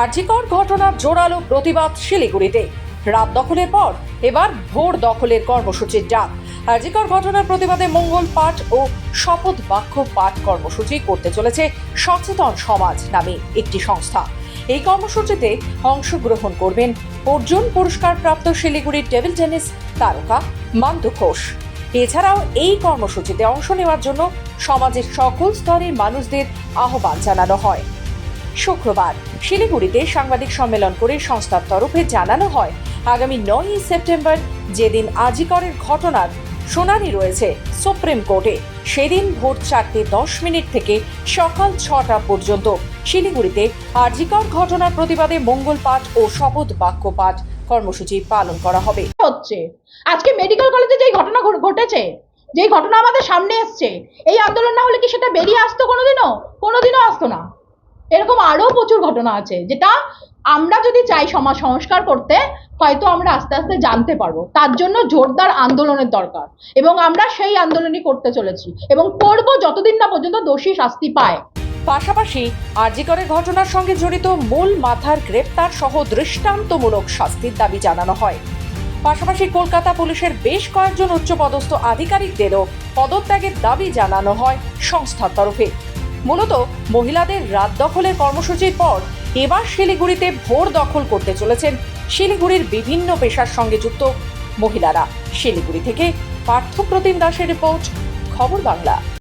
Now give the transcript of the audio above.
আরজিকর ঘটনার জোরালো প্রতিবাদ শিলিগুড়িতে। রাত দখলের পর এবার ভোর দখলের কর্মসূচির ডাক। আরজিকর ঘটনার প্রতিবাদে মঙ্গল পাঠ ও শপথ বাক্য পাঠ কর্মসূচি করতে চলেছে সচেতন সমাজ নামে একটি সংস্থা। এই কর্মসূচিতে অংশগ্রহণ করবেন অর্জুন পুরস্কার প্রাপ্ত শিলিগুড়ির টেবিল টেনিস তারকা মান্তু ঘোষ। এছাড়াও এই কর্মসূচিতে অংশ নেওয়ার জন্য সমাজের সকল স্তরের মানুষদের আহ্বান জানানো হয়। শুক্রবার শিলিগুড়িতে সাংবাদিক সম্মেলন করে সংস্থার তরফে জানানো হয়, আগামী 9ই সেপ্টেম্বর যেদিন আরজিকরের ঘটনার শুনানি রয়েছে সুপ্রিম কোর্টে, সেদিন ভোর 4:10 থেকে সকাল 6টা পর্যন্ত শিলিগুড়িতে আরজিকর ঘটনার প্রতিবাদে মঙ্গল পাঠ ও শপথ বাক্য পাঠ কর্মসূচি পালন করা হবে। হচ্ছে আজকে মেডিকেল কলেজে যেই ঘটনা ঘটেছে, যেই ঘটনা আমাদের সামনে এসছে, এই আন্দোলন না হলে কি সেটা বেরিয়ে আসতো? কোনোদিনও আসতো না। এরকম আরো প্রচুর ঘটনা আছে, যেটা আমরা যদি চাই সমাজ সংস্কার করতে, হয়তো আমরা আস্তে আস্তে জানতে পারবো। তার জন্য জোরদার আন্দোলনের দরকার, এবং আমরা সেই আন্দোলনই করতে চলেছি এবং করব যতদিন না পর্যন্ত দোষী শাস্তি পায়। পাশাপাশি আরজিকরের ঘটনার সঙ্গে জড়িত মূল মাথার গ্রেপ্তার সহ দৃষ্টান্তমূলক শাস্তির দাবি জানানো হয়। পাশাপাশি কলকাতা পুলিশের বেশ কয়েকজন উচ্চপদস্থ আধিকারিকদেরও পদত্যাগের দাবি জানানো হয় সংস্থার তরফে। মূলত মহিলাদের রাত দখলের কর্মসূচির পর এবার শিলিগুড়িতে ভোর দখল করতে চলেছেন শিলিগুড়ির বিভিন্ন পেশার সঙ্গে যুক্ত মহিলারা। শিলিগুড়ি থেকে পার্থপ্রতিম দাসের রিপোর্ট, খবর বাংলা।